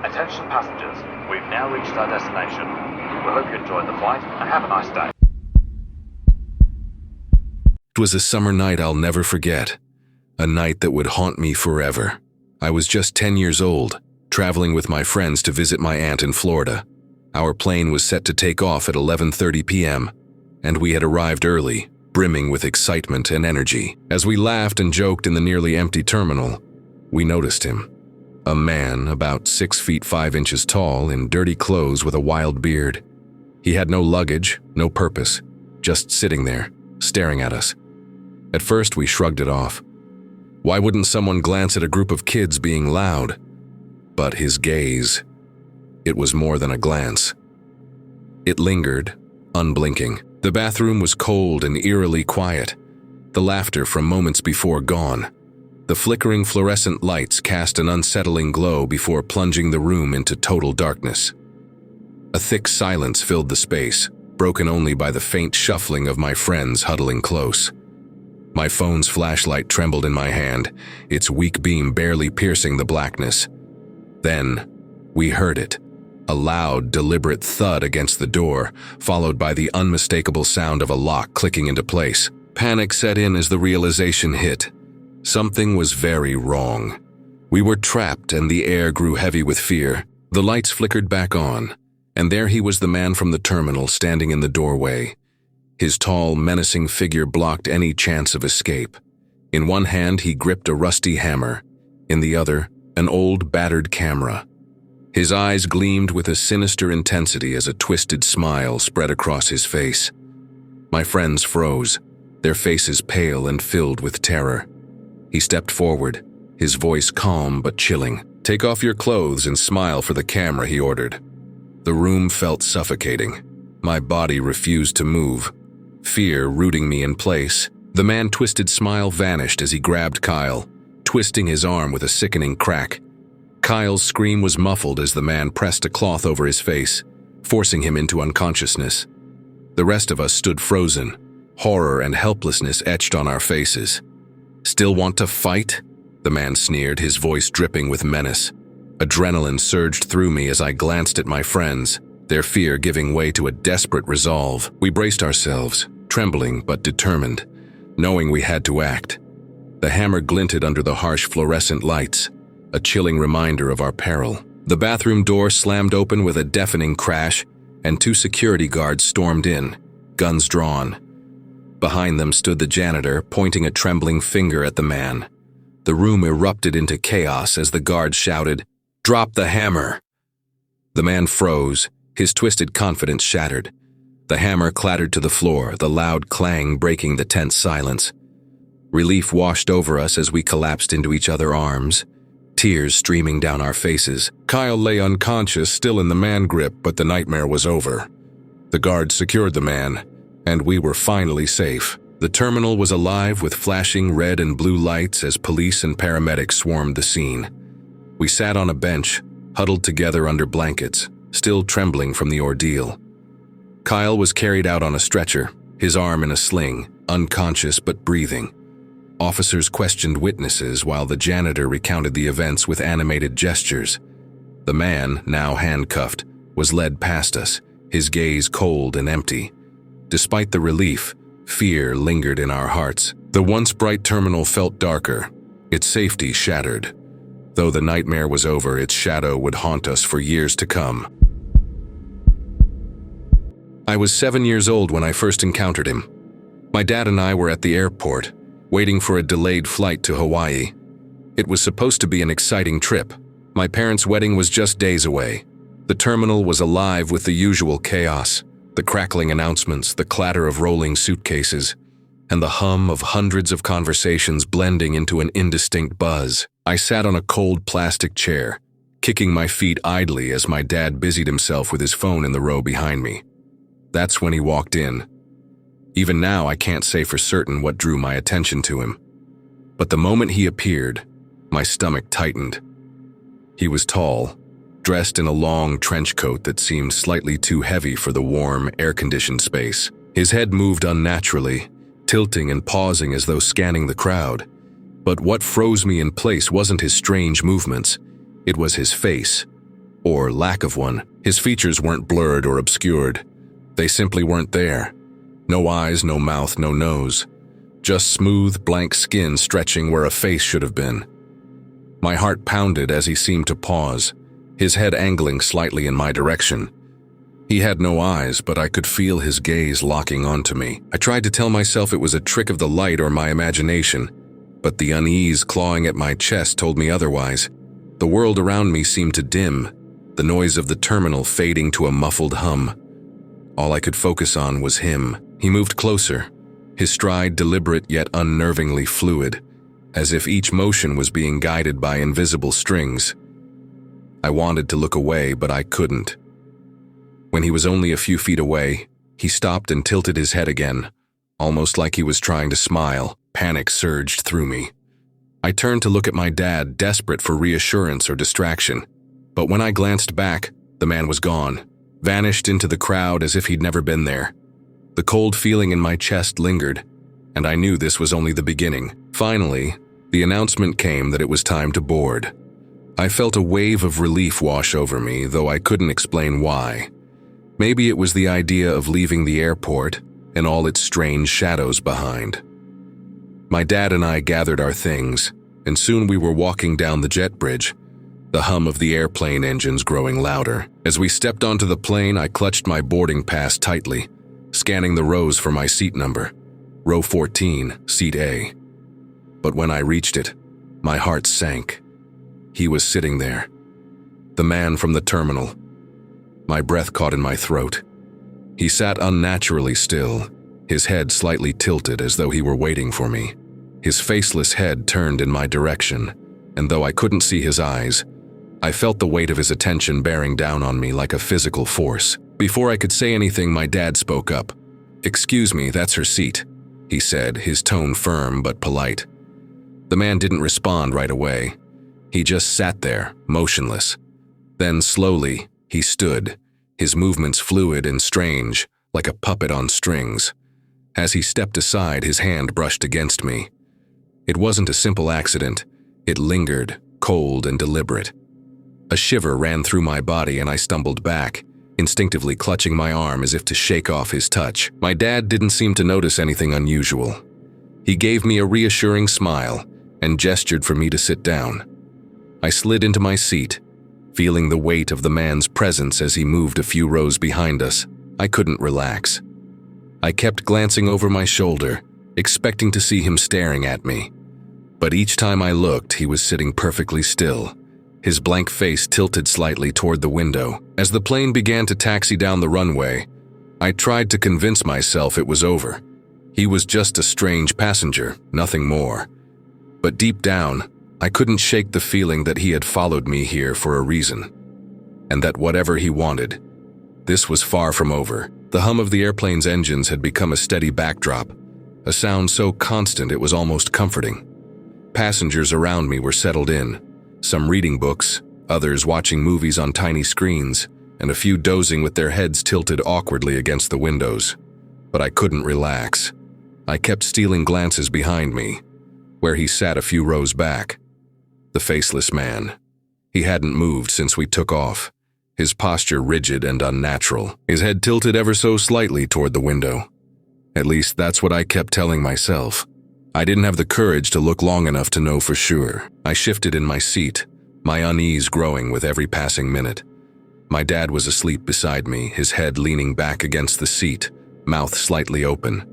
Attention passengers, we've now reached our destination. We hope you enjoyed the flight and have a nice day. It was a summer night I'll never forget, a night that would haunt me forever. I was just 10 years old, traveling with my friends to visit my aunt in Florida. Our plane was set to take off at 11:30 p.m., and we had arrived early, brimming with excitement and energy. As we laughed and joked in the nearly empty terminal, we noticed him. A man about 6 feet 5 inches tall in dirty clothes with a wild beard. He had no luggage, no purpose, just sitting there, staring at us. At first we shrugged it off. Why wouldn't someone glance at a group of kids being loud? But his gaze, it was more than a glance. It lingered, unblinking. The bathroom was cold and eerily quiet, the laughter from moments before gone. The flickering fluorescent lights cast an unsettling glow before plunging the room into total darkness. A thick silence filled the space, broken only by the faint shuffling of my friends huddling close. My phone's flashlight trembled in my hand, its weak beam barely piercing the blackness. Then, we heard it. A loud, deliberate thud against the door, followed by the unmistakable sound of a lock clicking into place. Panic set in as the realization hit. Something was very wrong. We were trapped and the air grew heavy with fear. The lights flickered back on, and there he was, the man from the terminal, standing in the doorway. His tall, menacing figure blocked any chance of escape. In one hand he gripped a rusty hammer, in the other, an old, battered camera. His eyes gleamed with a sinister intensity as a twisted smile spread across his face. My friends froze, their faces pale and filled with terror. He stepped forward, his voice calm but chilling. "Take off your clothes and smile for the camera," he ordered. The room felt suffocating. My body refused to move, fear rooting me in place. The man's twisted smile vanished as he grabbed Kyle, twisting his arm with a sickening crack. Kyle's scream was muffled as the man pressed a cloth over his face, forcing him into unconsciousness. The rest of us stood frozen, horror and helplessness etched on our faces. "Still want to fight?" the man sneered, his voice dripping with menace. Adrenaline surged through me as I glanced at my friends, their fear giving way to a desperate resolve. We braced ourselves, trembling but determined, knowing we had to act. The hammer glinted under the harsh fluorescent lights, a chilling reminder of our peril. The bathroom door slammed open with a deafening crash, and 2 security guards stormed in, guns drawn. Behind them stood the janitor, pointing a trembling finger at the man. The room erupted into chaos as the guards shouted, "Drop the hammer!" The man froze, his twisted confidence shattered. The hammer clattered to the floor, the loud clang breaking the tense silence. Relief washed over us as we collapsed into each other's arms, tears streaming down our faces. Kyle lay unconscious, still in the man grip, but the nightmare was over. The guards secured the man, and we were finally safe. The terminal was alive with flashing red and blue lights as police and paramedics swarmed the scene. We sat on a bench, huddled together under blankets, still trembling from the ordeal. Kyle was carried out on a stretcher, his arm in a sling, unconscious but breathing. Officers questioned witnesses while the janitor recounted the events with animated gestures. The man, now handcuffed, was led past us, his gaze cold and empty. Despite the relief, fear lingered in our hearts. The once bright terminal felt darker, its safety shattered. Though the nightmare was over, its shadow would haunt us for years to come. I was 7 years old when I first encountered him. My dad and I were at the airport, waiting for a delayed flight to Hawaii. It was supposed to be an exciting trip. My parents' wedding was just days away. The terminal was alive with the usual chaos, the crackling announcements, the clatter of rolling suitcases, and the hum of hundreds of conversations blending into an indistinct buzz. I sat on a cold plastic chair, kicking my feet idly as my dad busied himself with his phone in the row behind me. That's when he walked in. Even now, I can't say for certain what drew my attention to him. But the moment he appeared, my stomach tightened. He was tall, dressed in a long trench coat that seemed slightly too heavy for the warm, air-conditioned space. His head moved unnaturally, tilting and pausing as though scanning the crowd. But what froze me in place wasn't his strange movements, it was his face. or lack of one. His features weren't blurred or obscured. They simply weren't there. No eyes, no mouth, no nose. Just smooth, blank skin stretching where a face should have been. My heart pounded as he seemed to pause, his head angling slightly in my direction. He had no eyes, but I could feel his gaze locking onto me. I tried to tell myself it was a trick of the light or my imagination, but the unease clawing at my chest told me otherwise. The world around me seemed to dim, the noise of the terminal fading to a muffled hum. All I could focus on was him. He moved closer, his stride deliberate yet unnervingly fluid, as if each motion was being guided by invisible strings. I wanted to look away, but I couldn't. When he was only a few feet away, he stopped and tilted his head again, almost like he was trying to smile. Panic surged through me. I turned to look at my dad, desperate for reassurance or distraction. But when I glanced back, the man was gone, vanished into the crowd as if he'd never been there. The cold feeling in my chest lingered, and I knew this was only the beginning. Finally, the announcement came that it was time to board. I felt a wave of relief wash over me, though I couldn't explain why. Maybe it was the idea of leaving the airport and all its strange shadows behind. My dad and I gathered our things, and soon we were walking down the jet bridge, the hum of the airplane engines growing louder. As we stepped onto the plane, I clutched my boarding pass tightly, scanning the rows for my seat number, row 14, seat A. But when I reached it, my heart sank. He was sitting there, the man from the terminal. My breath caught in my throat. He sat unnaturally still, his head slightly tilted as though he were waiting for me. His faceless head turned in my direction, and though I couldn't see his eyes, I felt the weight of his attention bearing down on me like a physical force. Before I could say anything, my dad spoke up. "Excuse me, that's her seat," he said, his tone firm but polite. The man didn't respond right away. He just sat there, motionless. Then slowly, he stood, his movements fluid and strange, like a puppet on strings. As he stepped aside, his hand brushed against me. It wasn't a simple accident. It lingered, cold and deliberate. A shiver ran through my body and I stumbled back, instinctively clutching my arm as if to shake off his touch. My dad didn't seem to notice anything unusual. He gave me a reassuring smile and gestured for me to sit down. I slid into my seat, feeling the weight of the man's presence as he moved a few rows behind us. I couldn't relax. I kept glancing over my shoulder, expecting to see him staring at me. But each time I looked, he was sitting perfectly still, his blank face tilted slightly toward the window. As the plane began to taxi down the runway, I tried to convince myself it was over. He was just a strange passenger, nothing more. But deep down, I couldn't shake the feeling that he had followed me here for a reason, and that whatever he wanted, this was far from over. The hum of the airplane's engines had become a steady backdrop, a sound so constant it was almost comforting. Passengers around me were settled in, some reading books, others watching movies on tiny screens, and a few dozing with their heads tilted awkwardly against the windows. But I couldn't relax. I kept stealing glances behind me, where he sat a few rows back. The faceless man. He hadn't moved since we took off, his posture rigid and unnatural, his head tilted ever so slightly toward the window. At least that's what I kept telling myself. I didn't have the courage to look long enough to know for sure. I shifted in my seat, my unease growing with every passing minute. My dad was asleep beside me, his head leaning back against the seat, mouth slightly open.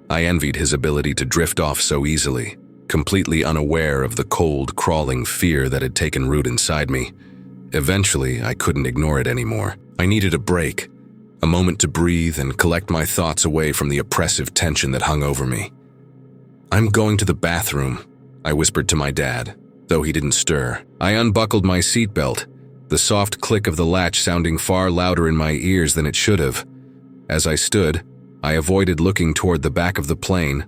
I envied his ability to drift off so easily, completely unaware of the cold, crawling fear that had taken root inside me. Eventually, I couldn't ignore it anymore. I needed a break, a moment to breathe and collect my thoughts away from the oppressive tension that hung over me. "I'm going to the bathroom," I whispered to my dad, though he didn't stir. I unbuckled my seatbelt, the soft click of the latch sounding far louder in my ears than it should have. As I stood, I avoided looking toward the back of the plane,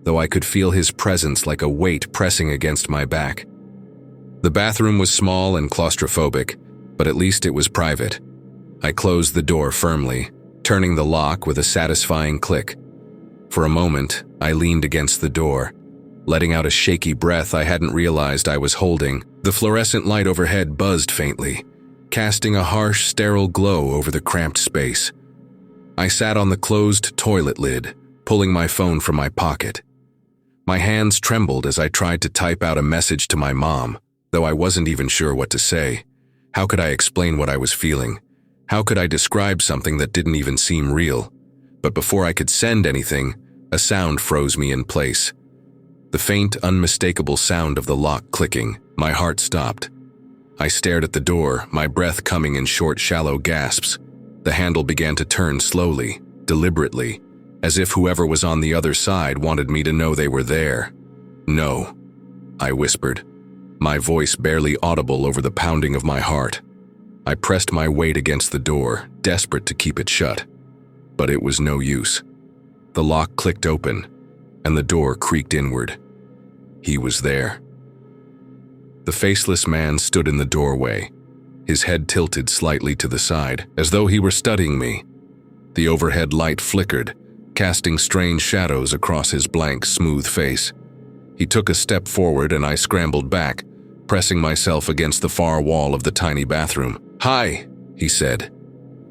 though I could feel his presence like a weight pressing against my back. The bathroom was small and claustrophobic, but at least it was private. I closed the door firmly, turning the lock with a satisfying click. For a moment, I leaned against the door, letting out a shaky breath I hadn't realized I was holding. The fluorescent light overhead buzzed faintly, casting a harsh, sterile glow over the cramped space. I sat on the closed toilet lid, pulling my phone from my pocket. My hands trembled as I tried to type out a message to my mom, though I wasn't even sure what to say. How could I explain what I was feeling? How could I describe something that didn't even seem real? But before I could send anything, a sound froze me in place. The faint, unmistakable sound of the lock clicking. My heart stopped. I stared at the door, my breath coming in short, shallow gasps. The handle began to turn slowly, deliberately, as if whoever was on the other side wanted me to know they were there. "No," I whispered, my voice barely audible over the pounding of my heart. I pressed my weight against the door, desperate to keep it shut. But it was no use. The lock clicked open, and the door creaked inward. He was there. The faceless man stood in the doorway, his head tilted slightly to the side, as though he were studying me. The overhead light flickered, casting strange shadows across his blank, smooth face. He took a step forward and I scrambled back, pressing myself against the far wall of the tiny bathroom. "Hi," he said.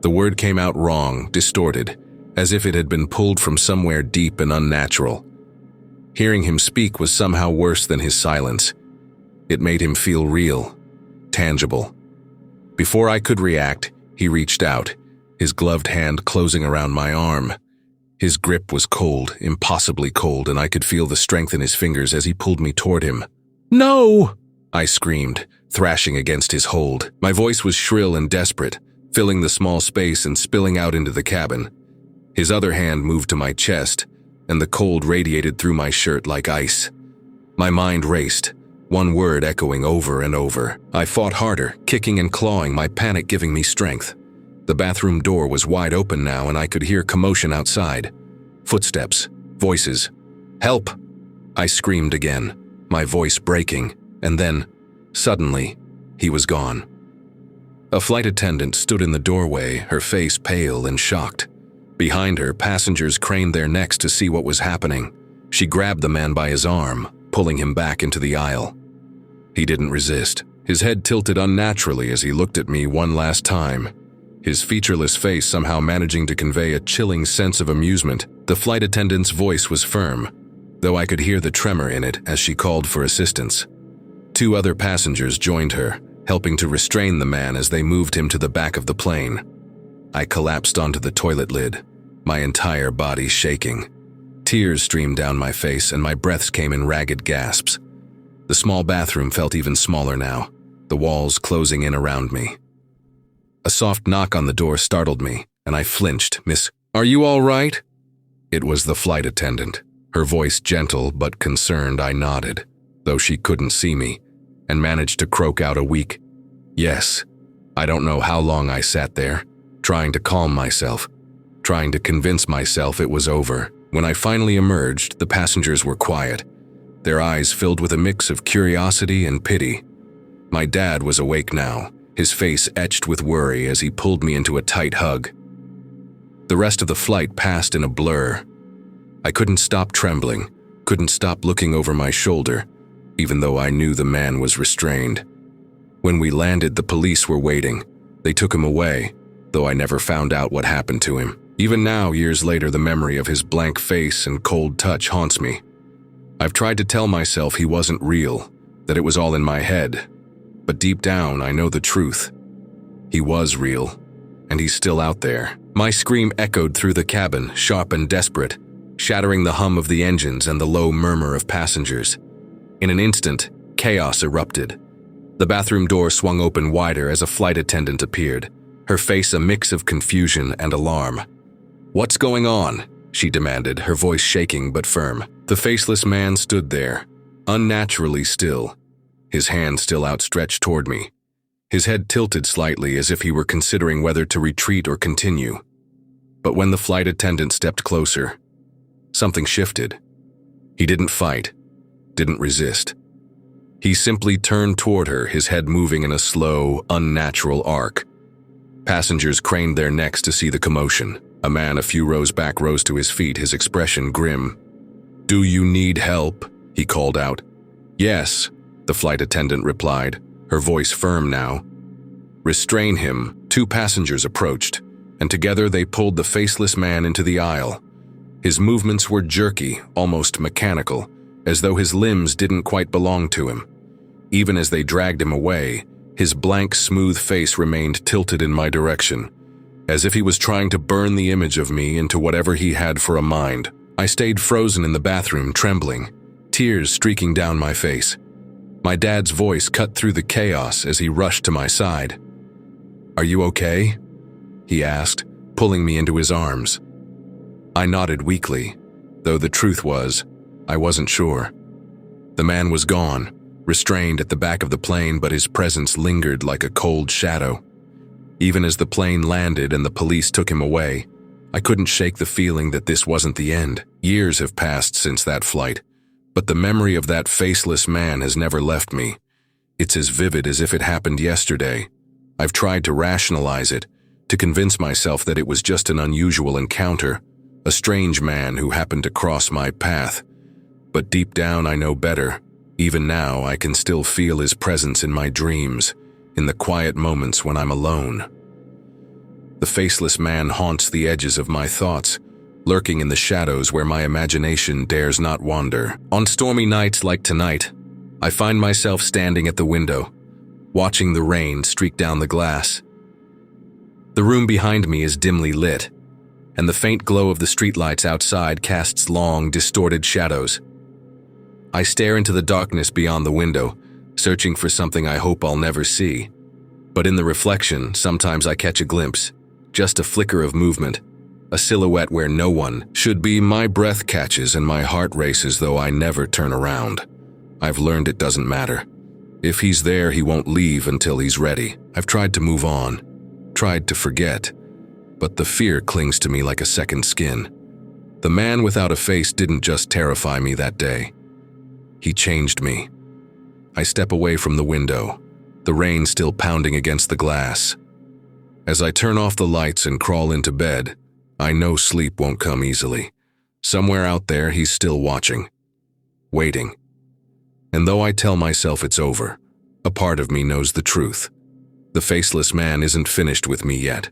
The word came out wrong, distorted, as if it had been pulled from somewhere deep and unnatural. Hearing him speak was somehow worse than his silence. It made him feel real, tangible. Before I could react, he reached out, his gloved hand closing around my arm. His grip was cold, impossibly cold, and I could feel the strength in his fingers as he pulled me toward him. "No!" I screamed, thrashing against his hold. My voice was shrill and desperate, filling the small space and spilling out into the cabin. His other hand moved to my chest, and the cold radiated through my shirt like ice. My mind raced, one word echoing over and over. I fought harder, kicking and clawing, my panic giving me strength. The bathroom door was wide open now, and I could hear commotion outside. Footsteps, voices. "Help!" I screamed again, my voice breaking, and then, suddenly, he was gone. A flight attendant stood in the doorway, her face pale and shocked. Behind her, passengers craned their necks to see what was happening. She grabbed the man by his arm, pulling him back into the aisle. He didn't resist. His head tilted unnaturally as he looked at me one last time, his featureless face somehow managing to convey a chilling sense of amusement. The flight attendant's voice was firm, though I could hear the tremor in it as she called for assistance. 2 other passengers joined her, helping to restrain the man as they moved him to the back of the plane. I collapsed onto the toilet lid, my entire body shaking. Tears streamed down my face and my breaths came in ragged gasps. The small bathroom felt even smaller now, the walls closing in around me. A soft knock on the door startled me, and I flinched. "Miss, are you all right?" It was the flight attendant. Her voice gentle but concerned. I nodded, though she couldn't see me, and managed to croak out a weak, "Yes." I don't know how long I sat there, trying to calm myself, trying to convince myself it was over. When I finally emerged, the passengers were quiet, their eyes filled with a mix of curiosity and pity. My dad was awake now, his face etched with worry as he pulled me into a tight hug. The rest of the flight passed in a blur. I couldn't stop trembling, couldn't stop looking over my shoulder, even though I knew the man was restrained. When we landed, the police were waiting. They took him away, though I never found out what happened to him. Even now, years later, the memory of his blank face and cold touch haunts me. I've tried to tell myself he wasn't real, that it was all in my head. But deep down, I know the truth. He was real, and he's still out there. My scream echoed through the cabin, sharp and desperate, shattering the hum of the engines and the low murmur of passengers. In an instant, chaos erupted. The bathroom door swung open wider as a flight attendant appeared, her face a mix of confusion and alarm. "What's going on?" she demanded, her voice shaking but firm. The faceless man stood there, unnaturally still, his hand still outstretched toward me. His head tilted slightly as if he were considering whether to retreat or continue. But when the flight attendant stepped closer, something shifted. He didn't fight, didn't resist. He simply turned toward her, his head moving in a slow, unnatural arc. Passengers craned their necks to see the commotion. A man a few rows back rose to his feet, his expression grim. "Do you need help?" he called out. "Yes," the flight attendant replied, her voice firm now. Restrain him, two passengers approached, and together they pulled the faceless man into the aisle. His movements were jerky, almost mechanical, as though his limbs didn't quite belong to him. Even as they dragged him away, his blank, smooth face remained tilted in my direction, as if he was trying to burn the image of me into whatever he had for a mind. I stayed frozen in the bathroom, trembling, tears streaking down my face. My dad's voice cut through the chaos as he rushed to my side. "Are you okay?" he asked, pulling me into his arms. I nodded weakly, though the truth was, I wasn't sure. The man was gone, restrained at the back of the plane, but his presence lingered like a cold shadow. Even as the plane landed and the police took him away, I couldn't shake the feeling that this wasn't the end. Years have passed since that flight, but the memory of that faceless man has never left me. It's as vivid as if it happened yesterday. I've tried to rationalize it, to convince myself that it was just an unusual encounter, a strange man who happened to cross my path. But deep down I know better. Even now I can still feel his presence in my dreams, in the quiet moments when I'm alone. The faceless man haunts the edges of my thoughts, lurking in the shadows where my imagination dares not wander. On stormy nights like tonight, I find myself standing at the window, watching the rain streak down the glass. The room behind me is dimly lit, and the faint glow of the streetlights outside casts long, distorted shadows. I stare into the darkness beyond the window, searching for something I hope I'll never see. But in the reflection, sometimes I catch a glimpse, just a flicker of movement, a silhouette where no one should be. My breath catches and my heart races, though I never turn around. I've learned it doesn't matter. If he's there, he won't leave until he's ready. I've tried to move on, tried to forget, but the fear clings to me like a second skin. The man without a face didn't just terrify me that day. He changed me. I step away from the window, the rain still pounding against the glass. As I turn off the lights and crawl into bed, I know sleep won't come easily. Somewhere out there, he's still watching, waiting. And though I tell myself it's over, a part of me knows the truth. The faceless man isn't finished with me yet.